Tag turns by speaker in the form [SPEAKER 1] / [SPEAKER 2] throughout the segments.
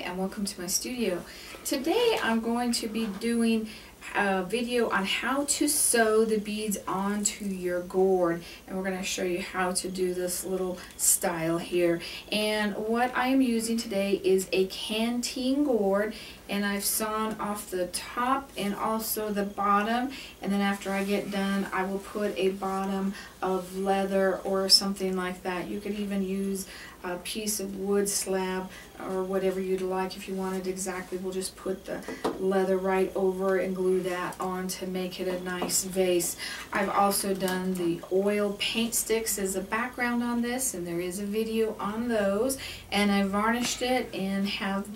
[SPEAKER 1] and welcome to my studio. Today I'm going to be doing a video on how to sew the beads onto your gourd, and we're going to show you how to do this little style here. And what I am using today is a canteen gourd, and I've sewn off the top and also the bottom, and then after I get done I will put a bottom of leather or something like that. You could even use a piece of wood slab or whatever you'd like. If you wanted exactly, we'll just put the leather right over and glue that on to make it a nice vase. I've also done the oil paint sticks as a background on this, and there is a video on those, and I varnished it and have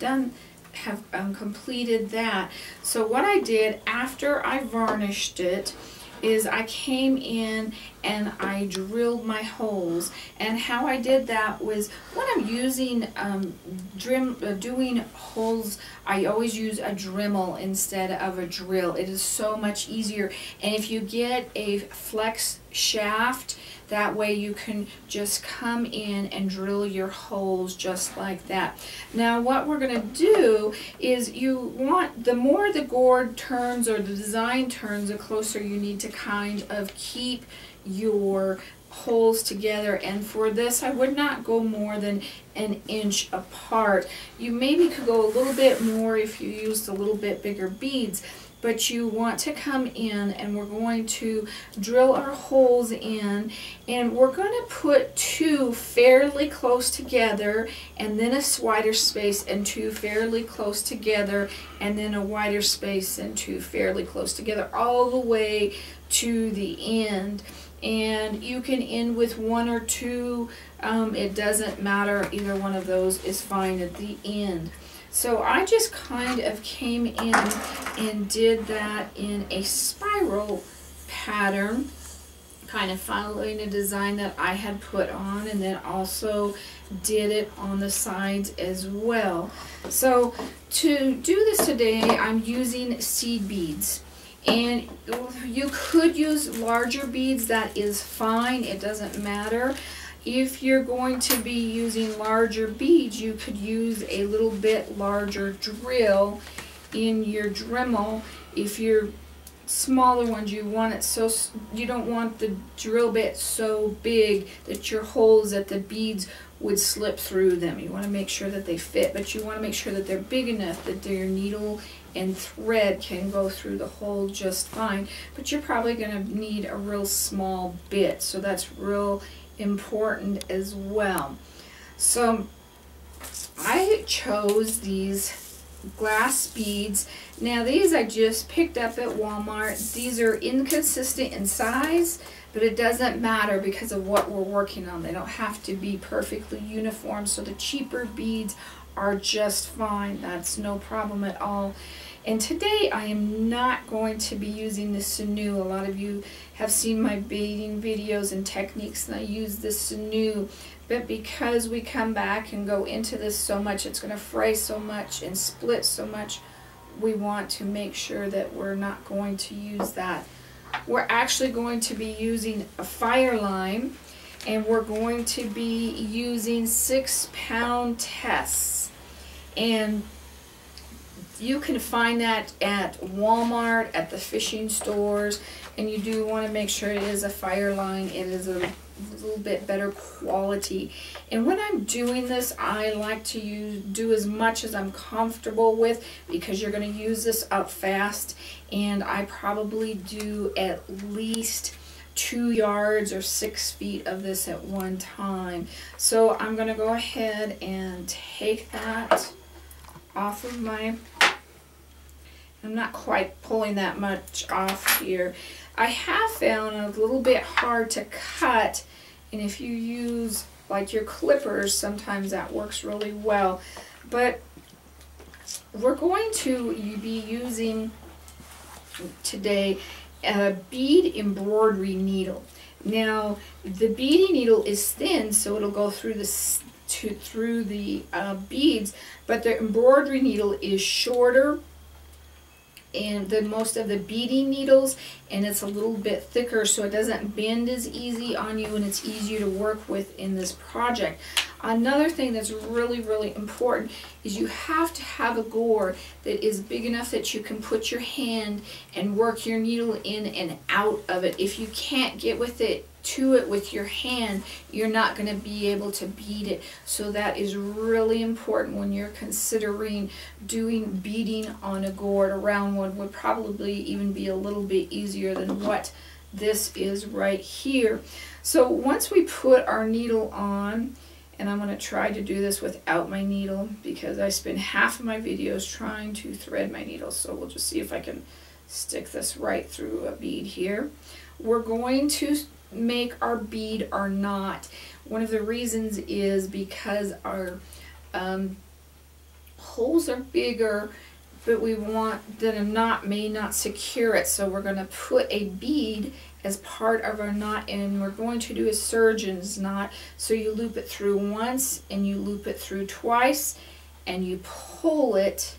[SPEAKER 1] completed that. So what I did after I varnished it is I came in and I drilled my holes, and how I did that was when I'm using doing holes, I always use a Dremel instead of a drill. It is so much easier, and if you get a flex shaft, that way you can just come in and drill your holes just like that. Now what we're going to do is, you want, the more the gourd turns or the design turns, the closer you need to kind of keep your holes together. And for this I would not go more than an inch apart. You maybe could go a little bit more if you used a little bit bigger beads, but you want to come in and we're going to drill our holes in, and we're going to put two fairly close together and then a wider space, and two fairly close together and then a wider space and two fairly close together, all the way to the end. And you can end with one or two, it doesn't matter, either one of those is fine at the end. So I just kind of came in and did that in a spiral pattern, kind of following a design that I had put on, and then also did it on the sides as well. So to do this today, I'm using seed beads. And you could use larger beads, that is fine, it doesn't matter. If you're going to be using larger beads, you could use a little bit larger drill in your Dremel. If you're smaller ones, you want it so you don't want the drill bit so big that your holes at the beads would slip through them. You want to make sure that they fit, but you want to make sure that they're big enough that your needle and thread can go through the hole just fine. But you're probably going to need a real small bit, so that's real important as well. So I chose these glass beads. Now these I just picked up at Walmart. These are inconsistent in size, but it doesn't matter because of what we're working on. They don't have to be perfectly uniform, so the cheaper beads are just fine. That's no problem at all. And today I am not going to be using the sinew. A lot of you have seen my beading videos and techniques, and I use the sinew. But because we come back and go into this so much, it's going to fray so much and split so much, we want to make sure that we're not going to use that. We're actually going to be using a fire line, and we're going to be using 6-pound tests. And you can find that at Walmart, at the fishing stores, and you do want to make sure it is a fire line. It is a little bit better quality. And when I'm doing this, I like to do as much as I'm comfortable with, because you're going to use this up fast, and I probably do at least 2 yards or 6 feet of this at one time. So I'm going to go ahead and take that off of my, I'm not quite pulling that much off here. I have found it a little bit hard to cut, and if you use like your clippers, sometimes that works really well. But we're going to be using today a bead embroidery needle. Now the beading needle is thin, so it'll go through the beads, but the embroidery needle is shorter and than most of the beading needles, and it's a little bit thicker so it doesn't bend as easy on you, and it's easier to work with in this project. Another thing that's really important is you have to have a gourd that is big enough that you can put your hand and work your needle in and out of it. If you can't get to it with your hand, you're not going to be able to bead it. So that is really important when you're considering doing beading on a gourd. A round one would probably even be a little bit easier than what this is right here. So once we put our needle on, and I'm going to try to do this without my needle because I spend half of my videos trying to thread my needle. So we'll just see if I can stick this right through a bead here. We're going to make our bead our knot. One of the reasons is because our holes are bigger, but we want that a knot may not secure it. So we're going to put a bead as part of our knot, and we're going to do a surgeon's knot. So you loop it through once and you loop it through twice and you pull it,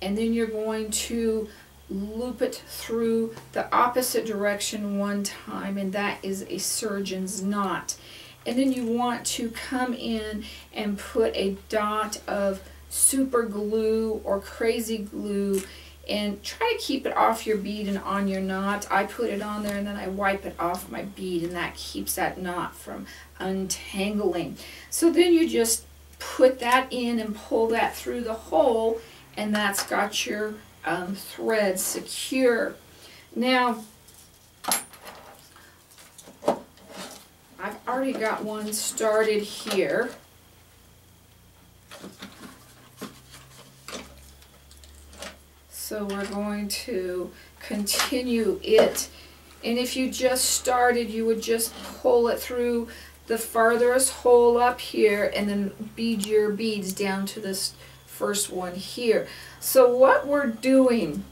[SPEAKER 1] and then you're going to loop it through the opposite direction one time, and that is a surgeon's knot. And then you want to come in and put a dot of super glue or crazy glue and try to keep it off your bead and on your knot. I put it on there and then I wipe it off my bead, and that keeps that knot from untangling. So then you just put that in and pull that through the hole, and that's got your thread secure. Now, I've already got one started here. So we're going to continue it, and if you just started, you would just pull it through the farthest hole up here and then bead your beads down to this first one here. So what we're doing,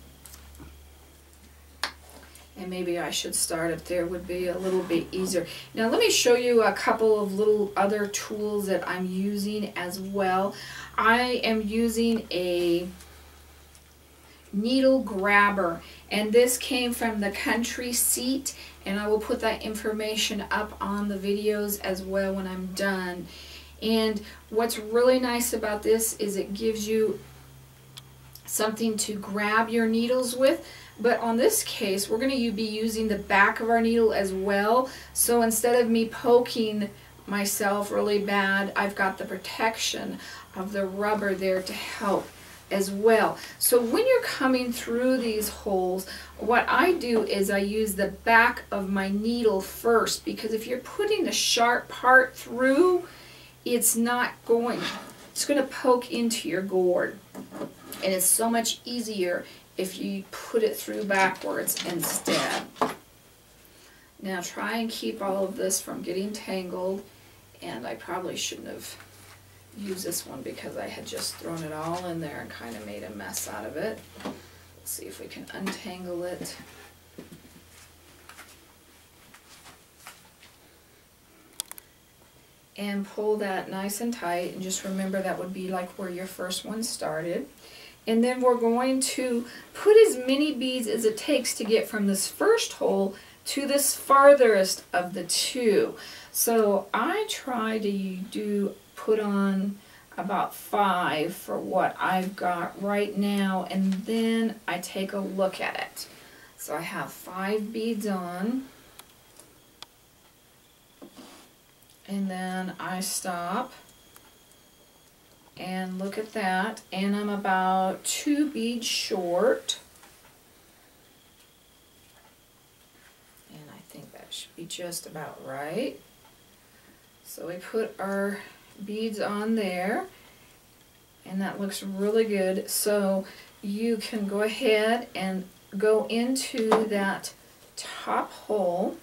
[SPEAKER 1] and maybe I should start up there, would be a little bit easier. Now let me show you a couple of little other tools that I'm using as well. I am using a needle grabber, and this came from the Country Seat, and I will put that information up on the videos as well when I'm done. And what's really nice about this is it gives you something to grab your needles with, but on this case we're going to be using the back of our needle as well. So instead of me poking myself really bad, I've got the protection of the rubber there to help as well. So when you're coming through these holes, what I do is I use the back of my needle first, because if you're putting the sharp part through, it's going to poke into your gourd, and it's so much easier if you put it through backwards instead. Now try and keep all of this from getting tangled, and I probably shouldn't have use this one because I had just thrown it all in there and kind of made a mess out of it. Let's see if we can untangle it. And pull that nice and tight, and just remember that would be like where your first one started. And then we're going to put as many beads as it takes to get from this first hole to this farthest of the two. So I try to put on about 5 for what I've got right now, and then I take a look at it. So I have 5 beads on, and then I stop and look at that, and I'm about 2 beads short, and I think that should be just about right. So we put our beads on there, and that looks really good. So you can go ahead and go into that top hole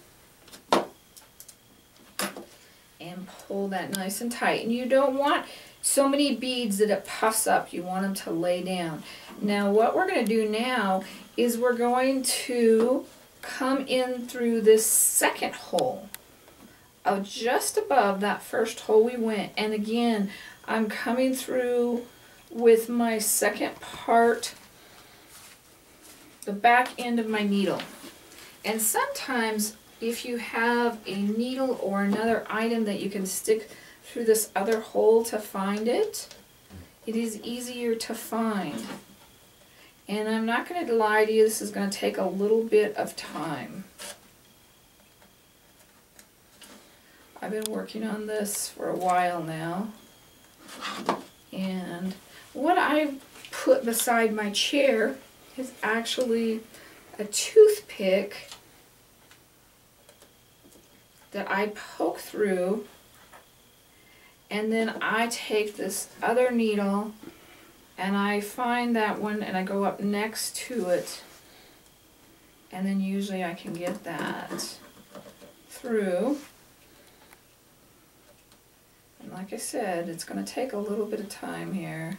[SPEAKER 1] and pull that nice and tight. And you don't want so many beads that it puffs up. You want them to lay down. Now what we're going to do now is we're going to come in through this second hole. Just above that first hole we went, and again I'm coming through with my second part the back end of my needle. And sometimes if you have a needle or another item that you can stick through this other hole to find it, it is easier to find. And I'm not going to lie to you, this is going to take a little bit of time. I've been working on this for a while now. And what I put beside my chair is actually a toothpick that I poke through, and then I take this other needle and I find that one and I go up next to it, and then usually I can get that through. And like I said, it's going to take a little bit of time here.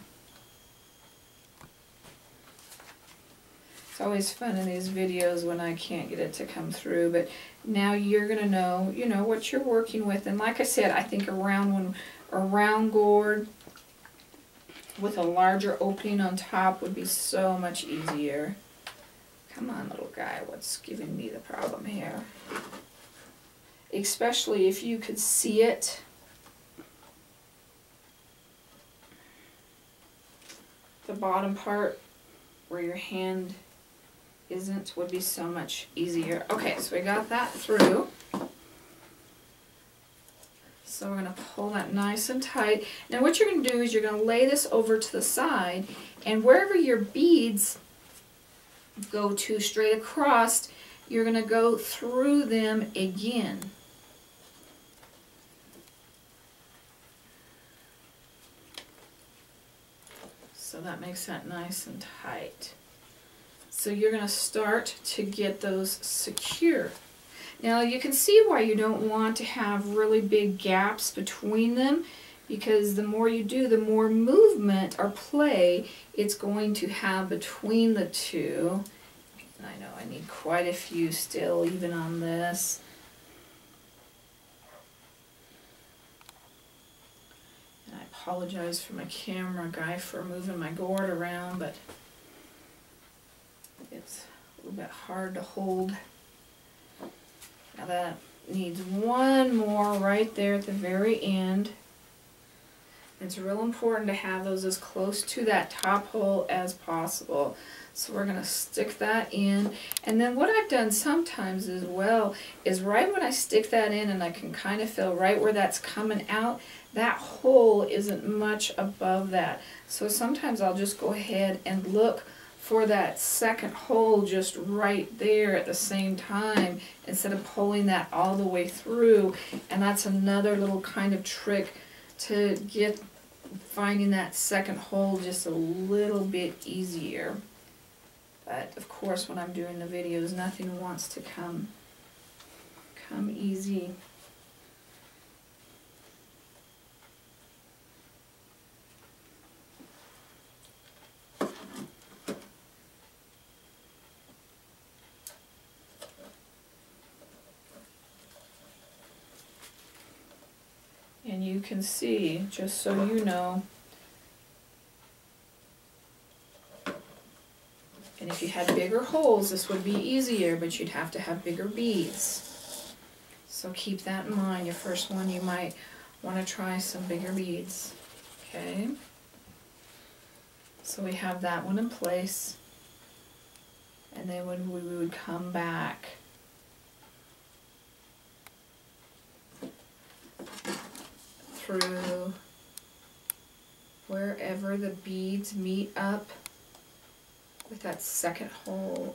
[SPEAKER 1] It's always fun in these videos when I can't get it to come through, but now you're going to know, you know, what you're working with. And like I said, I think a round gourd with a larger opening on top would be so much easier. Come on, little guy, what's giving me the problem here? Especially if you could see it. The bottom part where your hand isn't would be so much easier. Okay, so we got that through. So we're going to pull that nice and tight. Now what you're going to do is you're going to lay this over to the side, and wherever your beads go to straight across, you're going to go through them again. So that makes that nice and tight. So you're going to start to get those secure. Now you can see why you don't want to have really big gaps between them, because the more you do, the more movement or play it's going to have between the two. And I know I need quite a few still, even on this. And I apologize for my camera guy for moving my gourd around, but it's a little bit hard to hold. Now that needs one more right there at the very end. It's real important to have those as close to that top hole as possible. So we're going to stick that in. And then what I've done sometimes as well is right when I stick that in and I can kind of feel right where that's coming out, that hole isn't much above that. So sometimes I'll just go ahead and look for that second hole just right there at the same time instead of pulling that all the way through. And that's another little kind of trick to get finding that second hole just a little bit easier. But of course when I'm doing the videos, nothing wants to come easy. And you can see, just so you know, and if you had bigger holes, this would be easier, but you'd have to have bigger beads. So keep that in mind. Your first one, you might want to try some bigger beads. Okay? So we have that one in place. And then when we would come back, through wherever the beads meet up with that second hole.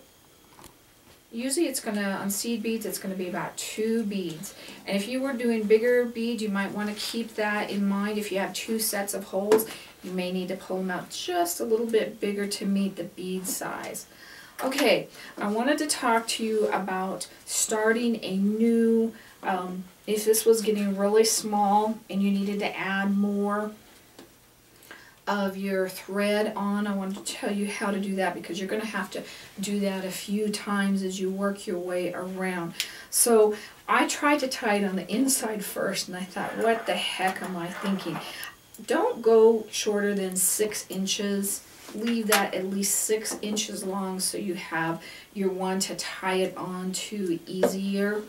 [SPEAKER 1] Usually it's going to, on seed beads, it's going to be about 2 beads. And if you were doing bigger beads, you might want to keep that in mind. If you have 2 sets of holes, you may need to pull them out just a little bit bigger to meet the bead size. Okay, I wanted to talk to you about starting a new, if this was getting really small and you needed to add more of your thread on, I wanted to tell you how to do that, because you're going to have to do that a few times as you work your way around. So I tried to tie it on the inside first, and I thought, what the heck am I thinking? Don't go shorter than 6 inches leave that at least 6 inches long so you have your one to tie it on to easier.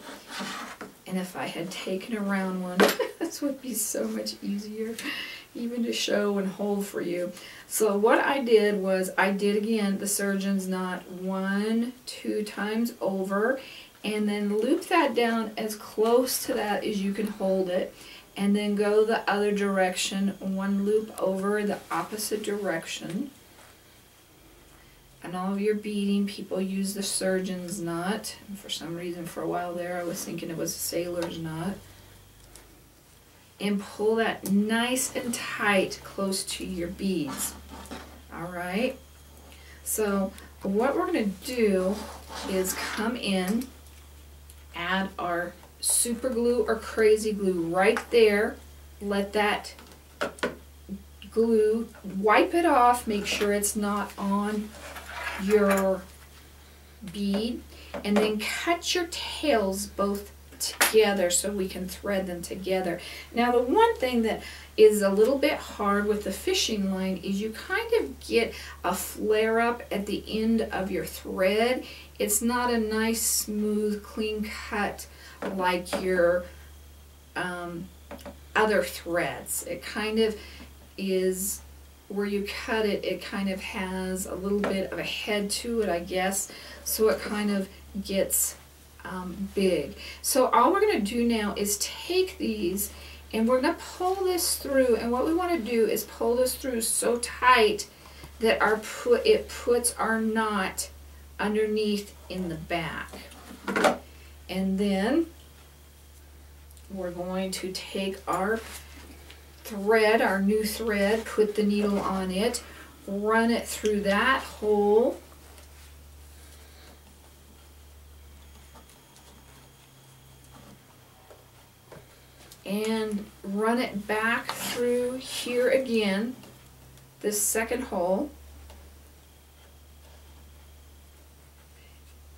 [SPEAKER 1] And if I had taken a round one, this would be so much easier even to show and hold for you. So what I did was I did again the surgeon's knot 1, 2 times over, and then loop that down as close to that as you can hold it, and then go the other direction, 1 loop over the opposite direction. And all of your beading people use the surgeon's knot. And for some reason, for a while there, I was thinking it was a sailor's knot. And pull that nice and tight close to your beads. All right? So what we're going to do is come in, add our super glue or crazy glue right there. Let that glue, wipe it off, make sure it's not on your bead, and then cut your tails both together so we can thread them together. Now the one thing that is a little bit hard with the fishing line is you kind of get a flare up at the end of your thread. It's not a nice smooth clean cut like your other threads. It kind of is, where you cut it, it kind of has a little bit of a head to it, I guess, so it kind of gets big. So all we're going to do now is take these and we're going to pull this through, and what we want to do is pull this through so tight that it puts our knot underneath in the back. And then we're going to take our thread, our new thread, put the needle on it, run it through that hole, and run it back through here again, this second hole.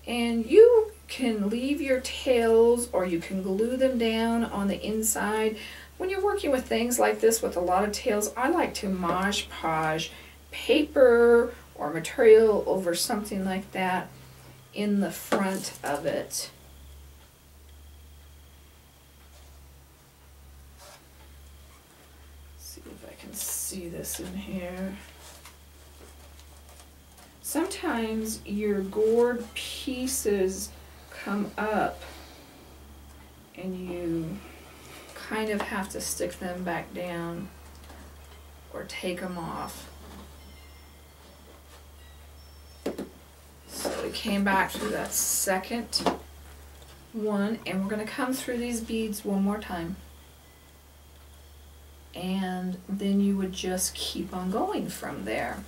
[SPEAKER 1] And you can leave your tails or you can glue them down on the inside. When you're working with things like this with a lot of tails, I like to Mod Podge paper or material over something like that in the front of it. See if I can see this in here. Sometimes your gourd pieces come up and you kind of have to stick them back down or take them off. So we came back through that second one, and we're going to come through these beads one more time, and then you would just keep on going from there.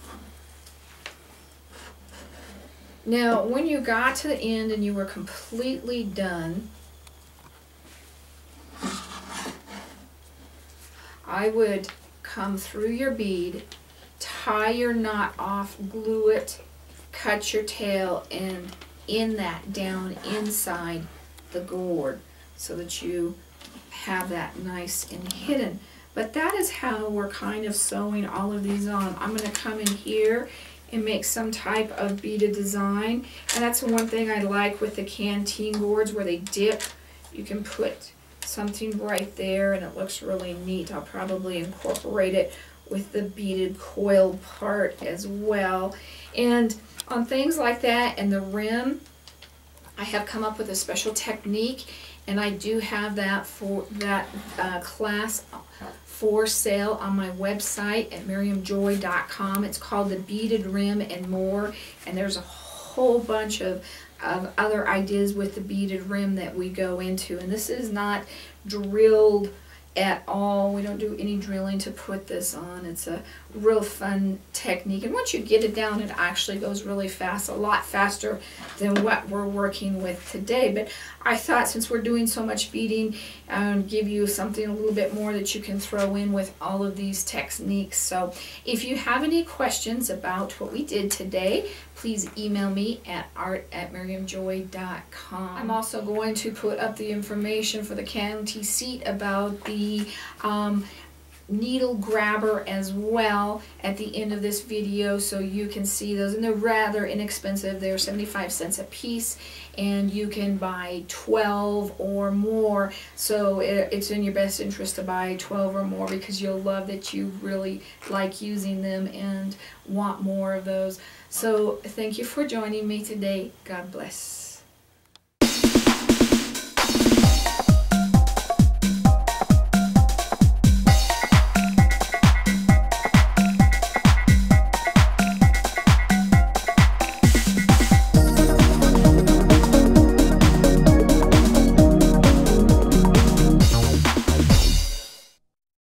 [SPEAKER 1] Now when you got to the end and you were completely done, I would come through your bead, tie your knot off, glue it, cut your tail, and in that down inside the gourd so that you have that nice and hidden. But that is how we're kind of sewing all of these on. I'm going to come in here and make some type of beaded design, and that's one thing I like with the canteen gourds where they dip. You can put something right there and it looks really neat. I'll probably incorporate it with the beaded coil part as well. And on things like that and the rim, I have come up with a special technique, and I do have that for that class for sale on my website at miriamjoy.com. It's called the Beaded Rim and More, and there's a whole bunch of other ideas with the beaded rim that we go into, and this is not drilled at all. We don't do any drilling to put this on. It's a real fun technique, and once you get it down, it actually goes really fast, a lot faster than what we're working with today. But I thought, since we're doing so much beading, give you something a little bit more that you can throw in with all of these techniques. So if you have any questions about what we did today, please email me at art@miriamjoy.com. I'm also going to put up the information for the county seat about the needle grabber as well at the end of this video, so you can see those, and they're rather inexpensive. They're 75 cents a piece, and you can buy 12 or more, so it's in your best interest to buy 12 or more, because you'll love that you really like using them and want more of those. So thank you for joining me today. God bless.